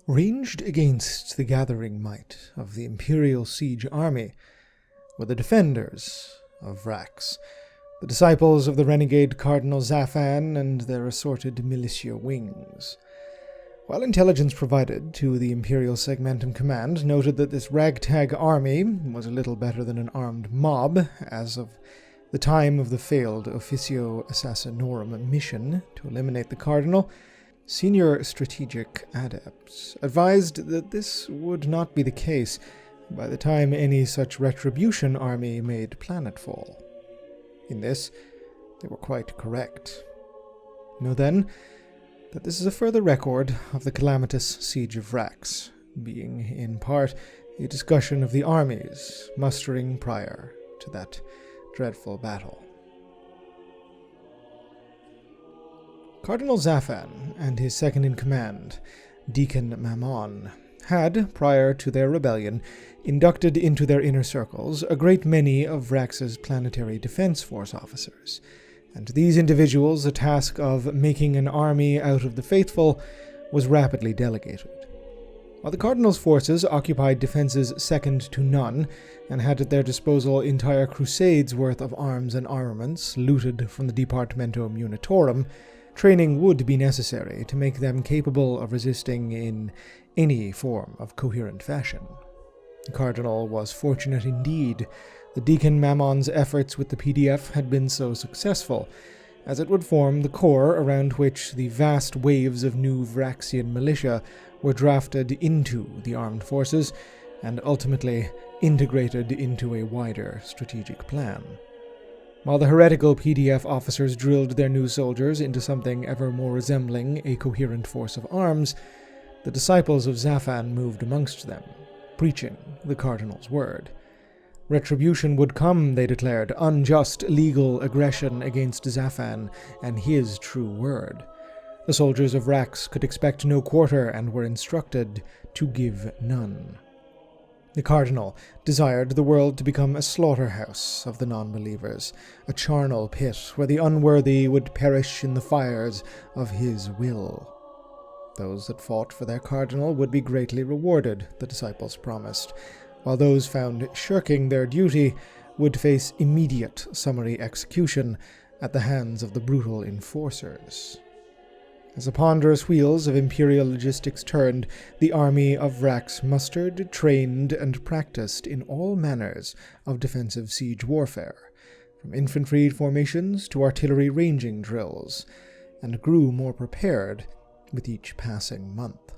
Ranged against the gathering might of the Imperial siege army were the defenders of Vraks, the disciples of the renegade Cardinal Zafan and their assorted militia wings. While intelligence provided to the Imperial Segmentum Command noted that this ragtag army was a little better than an armed mob as of the time of the failed Officio Assassinorum mission to eliminate the Cardinal, senior strategic adepts advised that this would not be the case by the time any such retribution army made planetfall. In this, they were quite correct. Know then that this is a further record of the calamitous Siege of Vraks, being in part a discussion of the armies mustering prior to that dreadful battle. Cardinal Zafan and his second-in-command, Deacon Mammon, had, prior to their rebellion, inducted into their inner circles a great many of Vrax's planetary defense force officers, and to these individuals the task of making an army out of the faithful was rapidly delegated. While the Cardinal's forces occupied defenses second to none, and had at their disposal entire crusades' worth of arms and armaments looted from the Departamentum Unitorum, training would be necessary to make them capable of resisting in any form of coherent fashion. The Cardinal was fortunate indeed that Deacon Mammon's efforts with the PDF had been so successful, as it would form the core around which the vast waves of new Vraxian militia were drafted into the armed forces and ultimately integrated into a wider strategic plan. While the heretical PDF officers drilled their new soldiers into something ever more resembling a coherent force of arms, the disciples of Zafan moved amongst them, preaching the Cardinal's word. Retribution would come, they declared, unjust legal aggression against Zafan and his true word. The soldiers of Vraks could expect no quarter and were instructed to give none. The Cardinal desired the world to become a slaughterhouse of the non-believers, a charnel pit where the unworthy would perish in the fires of his will. Those that fought for their Cardinal would be greatly rewarded, the disciples promised, while those found shirking their duty would face immediate summary execution at the hands of the brutal enforcers. As the ponderous wheels of imperial logistics turned, the army of Vraks mustered, trained, and practiced in all manners of defensive siege warfare, from infantry formations to artillery ranging drills, and grew more prepared with each passing month.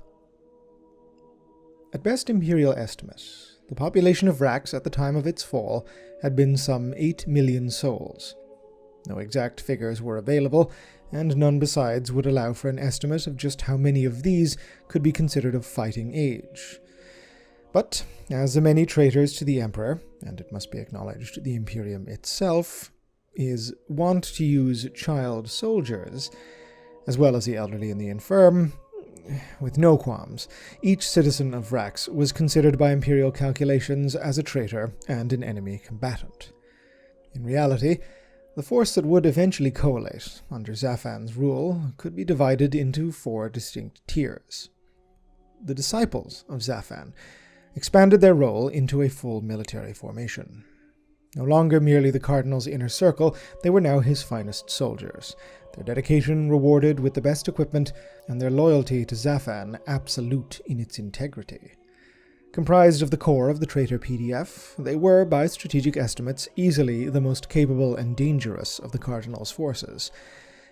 At best imperial estimate, the population of Vraks at the time of its fall had been some 8 million souls. No exact figures were available, and none besides would allow for an estimate of just how many of these could be considered of fighting age. But, as the many traitors to the Emperor, and it must be acknowledged the Imperium itself, is wont to use child soldiers, as well as the elderly and the infirm, with no qualms, each citizen of Vraks was considered by imperial calculations as a traitor and an enemy combatant. In reality, the force that would eventually coalesce under Zafan's rule could be divided into 4 distinct tiers. The disciples of Zafan expanded their role into a full military formation. No longer merely the Cardinal's inner circle, they were now his finest soldiers, their dedication rewarded with the best equipment, and their loyalty to Zafan absolute in its integrity. Comprised of the core of the traitor PDF, they were, by strategic estimates, easily the most capable and dangerous of the Cardinal's forces,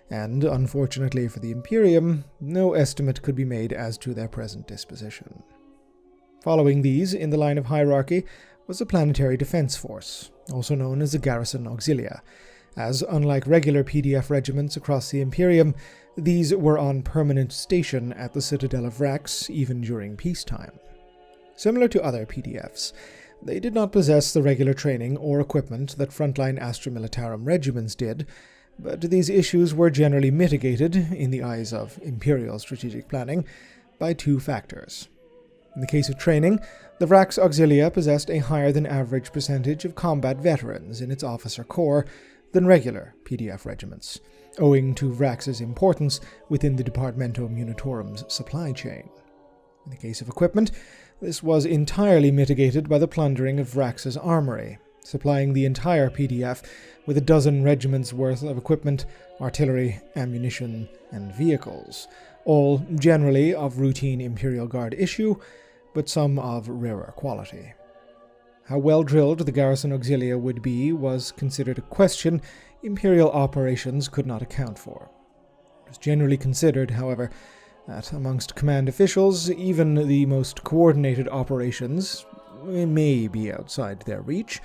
and, unfortunately for the Imperium, no estimate could be made as to their present disposition. Following these, in the line of hierarchy, was the Planetary Defense Force, also known as the Garrison Auxilia, as, unlike regular PDF regiments across the Imperium, these were on permanent station at the Citadel of Vraks even during peacetime. Similar to other PDFs, they did not possess the regular training or equipment that frontline Astra Militarum regiments did, but these issues were generally mitigated, in the eyes of Imperial strategic planning, by two factors. In the case of training, the Vraks Auxilia possessed a higher than average percentage of combat veterans in its officer corps than regular PDF regiments, owing to Vrax's importance within the Departamento Munitorum's supply chain. In the case of equipment, this was entirely mitigated by the plundering of Vrax's armory, supplying the entire PDF with a dozen regiments' worth of equipment, artillery, ammunition, and vehicles, all generally of routine Imperial Guard issue, but some of rarer quality. How well drilled the garrison auxilia would be was considered a question Imperial operations could not account for. It was generally considered, however, that amongst command officials, even the most coordinated operations may be outside their reach.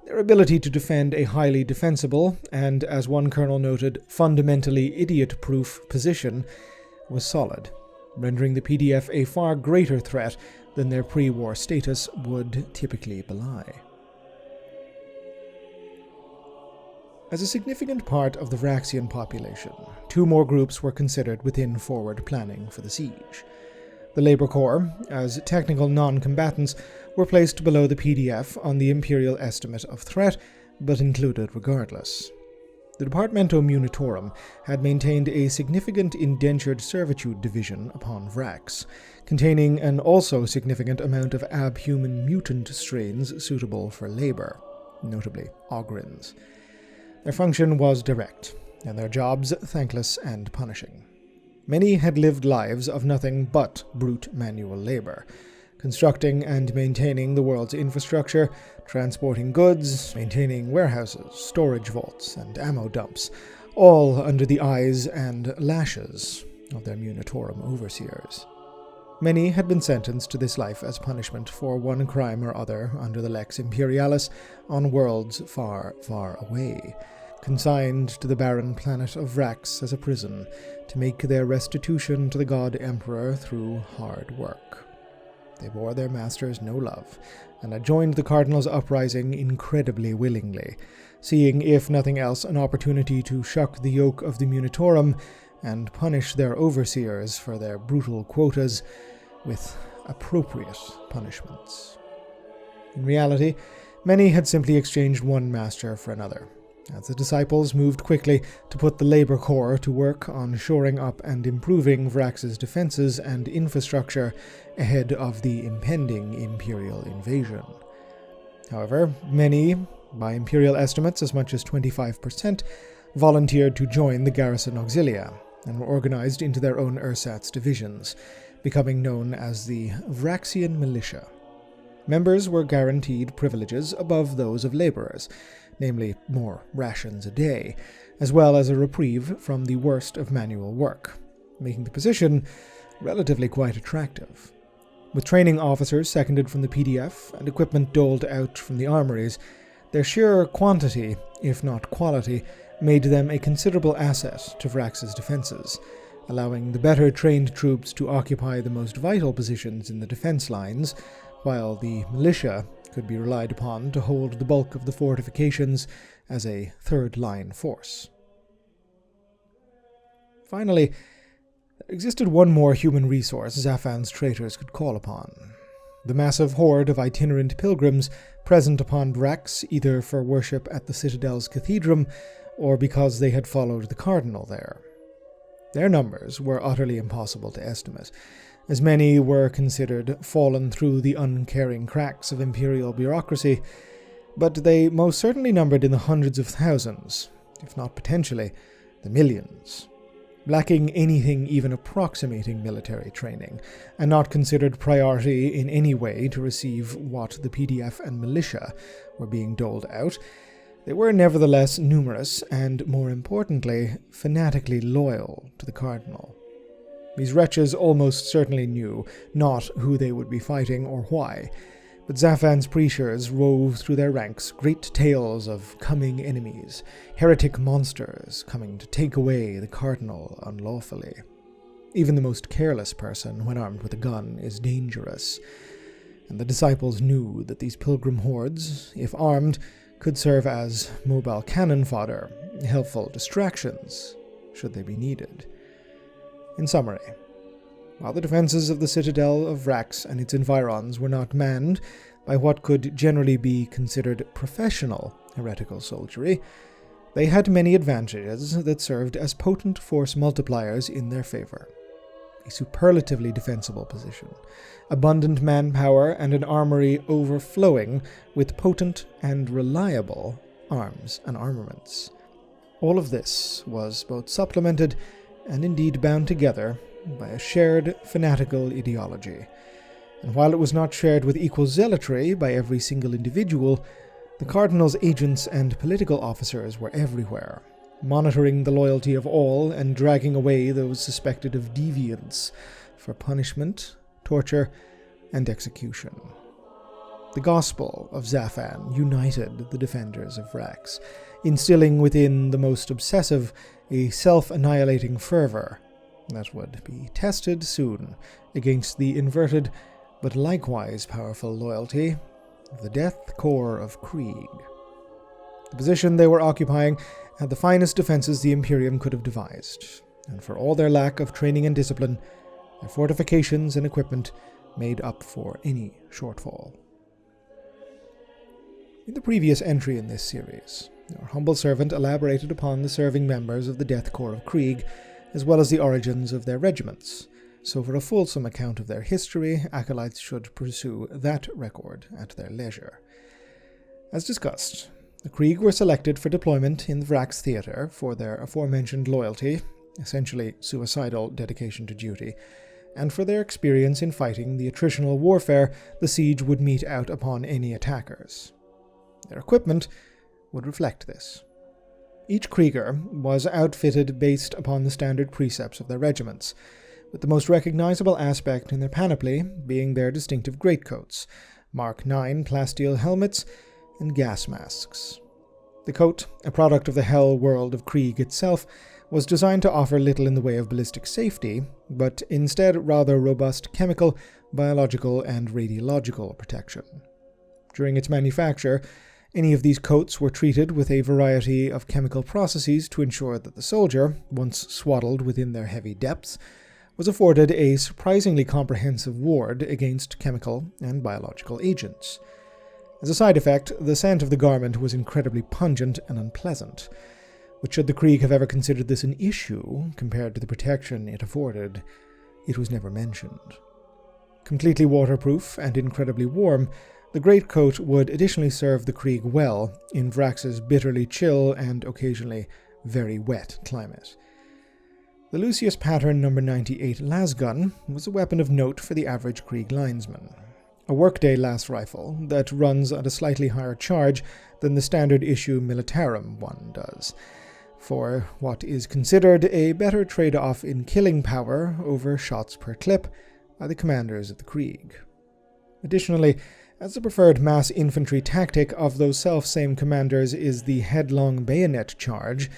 Their ability to defend a highly defensible and, as one colonel noted, fundamentally idiot-proof position was solid, rendering the PDF a far greater threat than their pre-war status would typically belie. As a significant part of the Vraxian population, two more groups were considered within forward planning for the siege. The Labor Corps, as technical non-combatants, were placed below the PDF on the Imperial estimate of threat, but included regardless. The Departamento Munitorum had maintained a significant indentured servitude division upon Vraks, containing an also significant amount of abhuman mutant strains suitable for labor, notably Ogrins. Their function was direct, and their jobs thankless and punishing. Many had lived lives of nothing but brute manual labor, constructing and maintaining the world's infrastructure, transporting goods, maintaining warehouses, storage vaults, and ammo dumps, all under the eyes and lashes of their Munitorum overseers. Many had been sentenced to this life as punishment for one crime or other under the Lex Imperialis on worlds far, far away, consigned to the barren planet of Vraks as a prison to make their restitution to the God Emperor through hard work. They bore their masters no love, and had joined the Cardinal's uprising incredibly willingly, seeing, if nothing else, an opportunity to shuck the yoke of the Munitorum and punish their overseers for their brutal quotas with appropriate punishments. In reality, many had simply exchanged one master for another, as the disciples moved quickly to put the Labor Corps to work on shoring up and improving Vrax's defenses and infrastructure ahead of the impending Imperial invasion. However, many, by Imperial estimates as much as 25%, volunteered to join the garrison auxilia, and were organized into their own ersatz divisions, becoming known as the Vraxian Militia. Members were guaranteed privileges above those of laborers, namely more rations a day, as well as a reprieve from the worst of manual work, making the position relatively quite attractive. With training officers seconded from the PDF and equipment doled out from the armories, their sheer quantity, if not quality, made them a considerable asset to Vrax's defenses, allowing the better-trained troops to occupy the most vital positions in the defense lines, while the militia could be relied upon to hold the bulk of the fortifications as a third-line force. Finally, there existed one more human resource Zaphan's traitors could call upon: the massive horde of itinerant pilgrims present upon Vraks either for worship at the Citadel's cathedral or because they had followed the Cardinal there. Their numbers were utterly impossible to estimate, as many were considered fallen through the uncaring cracks of imperial bureaucracy, but they most certainly numbered in the hundreds of thousands, if not potentially the millions, lacking anything even approximating military training, and not considered priority in any way to receive what the PDF and militia were being doled out. They were nevertheless numerous and, more importantly, fanatically loyal to the Cardinal. These wretches almost certainly knew not who they would be fighting or why, but Zaphan's preachers wove through their ranks great tales of coming enemies, heretic monsters coming to take away the Cardinal unlawfully. Even the most careless person, when armed with a gun, is dangerous, and the disciples knew that these pilgrim hordes, if armed, could serve as mobile cannon fodder, helpful distractions, should they be needed. In summary, While the defenses of the citadel of Vraks and its environs were not manned by what could generally be considered professional heretical soldiery, they had many advantages that served as potent force multipliers in their favor. A superlatively defensible position, abundant manpower, and an armory overflowing with potent and reliable arms and armaments. All of this was both supplemented and indeed bound together by a shared fanatical ideology. And while it was not shared with equal zealotry by every single individual, the Cardinal's agents and political officers were everywhere, monitoring the loyalty of all and dragging away those suspected of deviance for punishment, torture, and execution. The gospel of Zaphan united the defenders of Vraks, instilling within the most obsessive a self-annihilating fervor that would be tested soon against the inverted but likewise powerful loyalty of the Death Corps of Krieg. The position they were occupying had the finest defenses the Imperium could have devised, and for all their lack of training and discipline, their fortifications and equipment made up for any shortfall. In the previous entry in this series, our humble servant elaborated upon the serving members of the Death Corps of Krieg, as well as the origins of their regiments, so for a fulsome account of their history, acolytes should pursue that record at their leisure. As discussed, the Krieg were selected for deployment in the Vraks theatre for their aforementioned loyalty, essentially suicidal dedication to duty, and for their experience in fighting the attritional warfare the siege would mete out upon any attackers. Their equipment would reflect this. Each Krieger was outfitted based upon the standard precepts of their regiments, with the most recognizable aspect in their panoply being their distinctive greatcoats, Mark IX plasteel helmets, and gas masks. The coat, a product of the hell world of Krieg itself, was designed to offer little in the way of ballistic safety, but instead rather robust chemical, biological, and radiological protection. During its manufacture, any of these coats were treated with a variety of chemical processes to ensure that the soldier, once swaddled within their heavy depths, was afforded a surprisingly comprehensive ward against chemical and biological agents. As a side effect, the scent of the garment was incredibly pungent and unpleasant, but should the Krieg have ever considered this an issue compared to the protection it afforded, it was never mentioned. Completely waterproof and incredibly warm, the greatcoat would additionally serve the Krieg well in Vrax's bitterly chill and occasionally very wet climate. The Lucius Pattern No. 98 lasgun was a weapon of note for the average Krieg linesman, a workday las rifle that runs at a slightly higher charge than the standard issue Militarum one does, for what is considered a better trade-off in killing power over shots per clip by the commanders of the Krieg. Additionally, as the preferred mass infantry tactic of those self-same commanders is the headlong bayonet charge,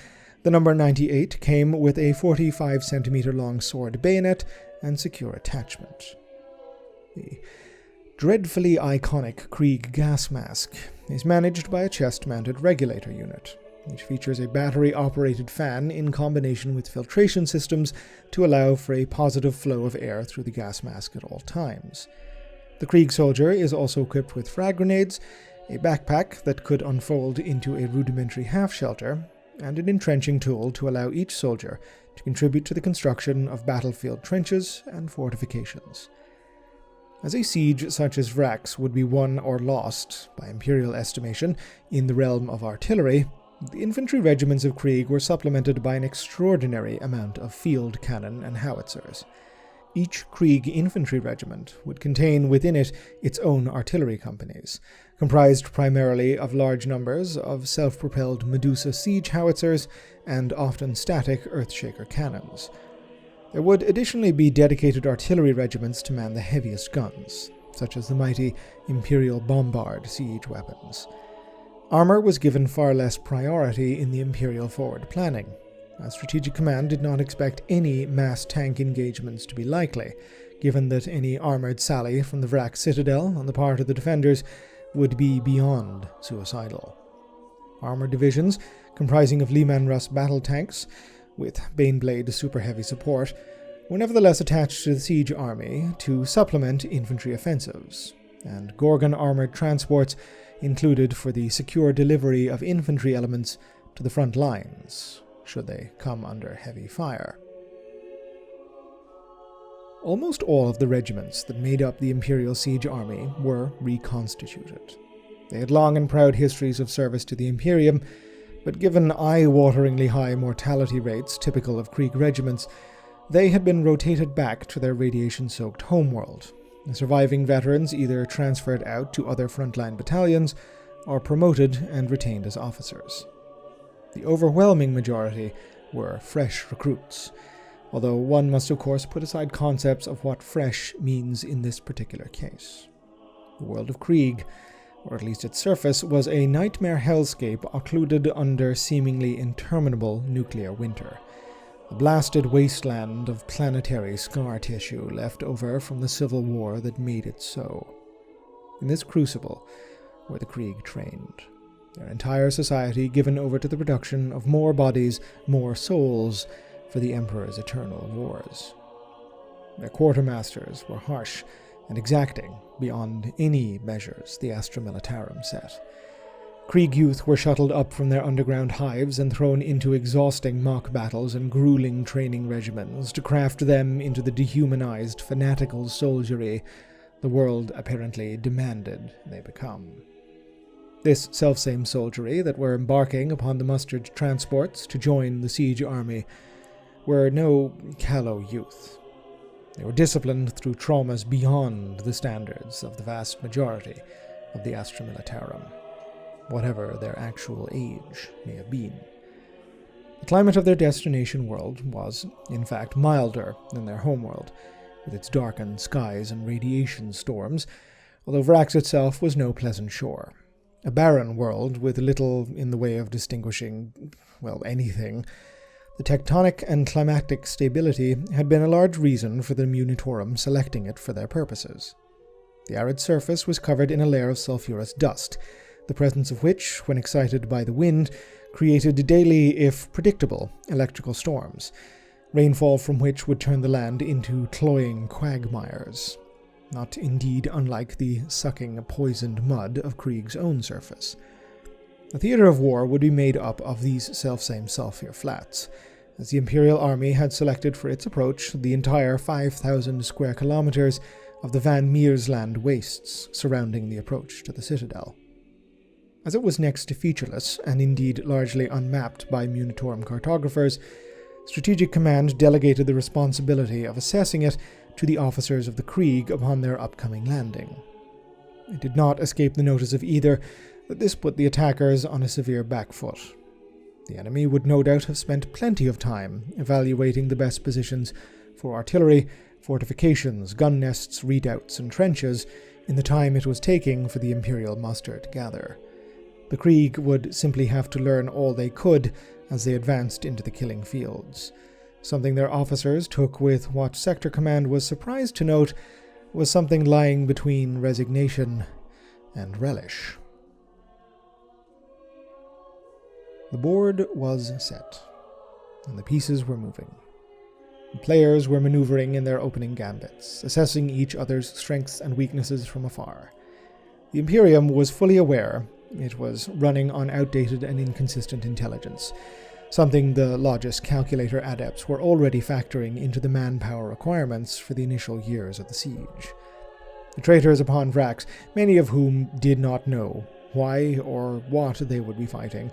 the No. 98 came with a 45-centimeter long sword bayonet and secure attachment. The dreadfully iconic Krieg gas mask is managed by a chest-mounted regulator unit, which features a battery-operated fan in combination with filtration systems to allow for a positive flow of air through the gas mask at all times. The Krieg soldier is also equipped with frag grenades, a backpack that could unfold into a rudimentary half-shelter, and an entrenching tool to allow each soldier to contribute to the construction of battlefield trenches and fortifications. As a siege such as Vraks would be won or lost, by imperial estimation, in the realm of artillery, the infantry regiments of Krieg were supplemented by an extraordinary amount of field cannon and howitzers. Each Krieg infantry regiment would contain within it its own artillery companies, comprised primarily of large numbers of self-propelled Medusa siege howitzers and often static Earthshaker cannons. There would additionally be dedicated artillery regiments to man the heaviest guns, such as the mighty Imperial Bombard siege weapons. Armor was given far less priority in the Imperial forward planning, as Strategic Command did not expect any mass tank engagements to be likely, given that any armored sally from the Vrak citadel on the part of the defenders would be beyond suicidal. Armored divisions, comprising of Lehman Russ battle tanks, with Baneblade super heavy support, were nevertheless attached to the siege army to supplement infantry offensives, and Gorgon armored transports included for the secure delivery of infantry elements to the front lines, should they come under heavy fire. Almost all of the regiments that made up the Imperial Siege Army were reconstituted. They had long and proud histories of service to the Imperium, but given eye-wateringly high mortality rates typical of Krieg regiments, they had been rotated back to their radiation-soaked homeworld. The surviving veterans either transferred out to other frontline battalions or promoted and retained as officers. The overwhelming majority were fresh recruits, although one must of course put aside concepts of what fresh means in this particular case. The world of Krieg, or at least its surface, was a nightmare hellscape occluded under seemingly interminable nuclear winter. A blasted wasteland of planetary scar tissue left over from the civil war that made it so. In this crucible were the Krieg trained, their entire society given over to the production of more bodies, more souls, for the Emperor's eternal wars. Their quartermasters were harsh and exacting beyond any measures the Astra Militarum set. Krieg youth were shuttled up from their underground hives and thrown into exhausting mock battles and grueling training regimens to craft them into the dehumanized, fanatical soldiery the world apparently demanded they become. This selfsame soldiery that were embarking upon the mustered transports to join the siege army were no callow youth. They were disciplined through traumas beyond the standards of the vast majority of the Astra Militarum, whatever their actual age may have been. The climate of their destination world was, in fact, milder than their homeworld, with its darkened skies and radiation storms, although Vraks itself was no pleasant shore. A barren world with little in the way of distinguishing, anything. The tectonic and climatic stability had been a large reason for the Munitorum selecting it for their purposes. The arid surface was covered in a layer of sulfurous dust, the presence of which, when excited by the wind, created daily, if predictable, electrical storms, rainfall from which would turn the land into cloying quagmires, not indeed unlike the sucking poisoned mud of Krieg's own surface. The theater of war would be made up of these selfsame sulfur flats, as the Imperial Army had selected for its approach the entire 5,000 square kilometers of the Van Meersland wastes surrounding the approach to the citadel. As it was next to featureless, and indeed largely unmapped by Munitorum cartographers, Strategic Command delegated the responsibility of assessing it to the officers of the Krieg upon their upcoming landing. It did not escape the notice of either that this put the attackers on a severe back foot. The enemy would no doubt have spent plenty of time evaluating the best positions for artillery, fortifications, gun nests, redoubts, and trenches in the time it was taking for the Imperial muster to gather. The Krieg would simply have to learn all they could as they advanced into the killing fields, something their officers took with what Sector Command was surprised to note was something lying between resignation and relish. The board was set, and the pieces were moving. The players were maneuvering in their opening gambits, assessing each other's strengths and weaknesses from afar. The Imperium was fully aware it was running on outdated and inconsistent intelligence, something the Logis calculator adepts were already factoring into the manpower requirements for the initial years of the siege. The traitors upon Vraks, many of whom did not know why or what they would be fighting,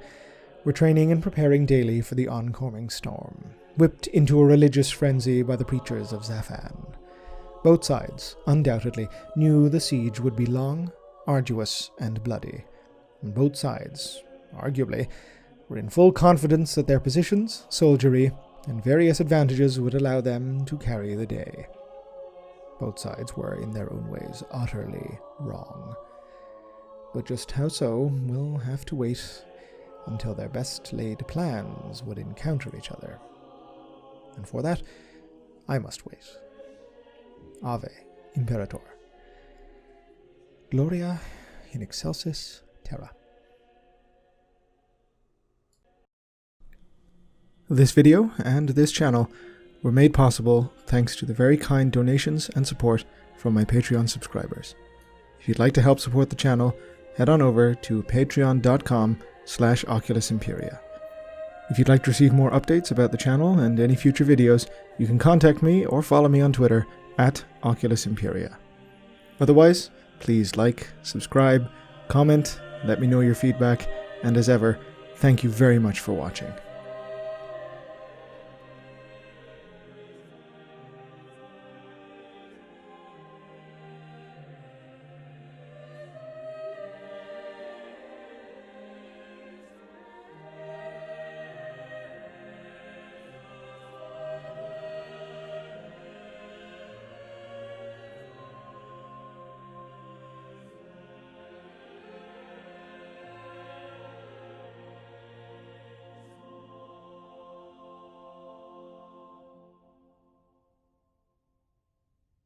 were training and preparing daily for the oncoming storm, whipped into a religious frenzy by the preachers of Zafan. Both sides, undoubtedly, knew the siege would be long, arduous, and bloody, and both sides, arguably, were in full confidence that their positions, soldiery, and various advantages would allow them to carry the day. Both sides were, in their own ways, utterly wrong. But just how so, we'll have to wait until their best-laid plans would encounter each other. And for that, I must wait. Ave Imperator. Gloria in excelsis terra. This video and this channel were made possible thanks to the very kind donations and support from my Patreon subscribers. If you'd like to help support the channel, head on over to patreon.com/OculusImperia. If you'd like to receive more updates about the channel and any future videos, you can contact me or follow me on Twitter @OculusImperia. Otherwise, please like, subscribe, comment, let me know your feedback, and as ever, thank you very much for watching.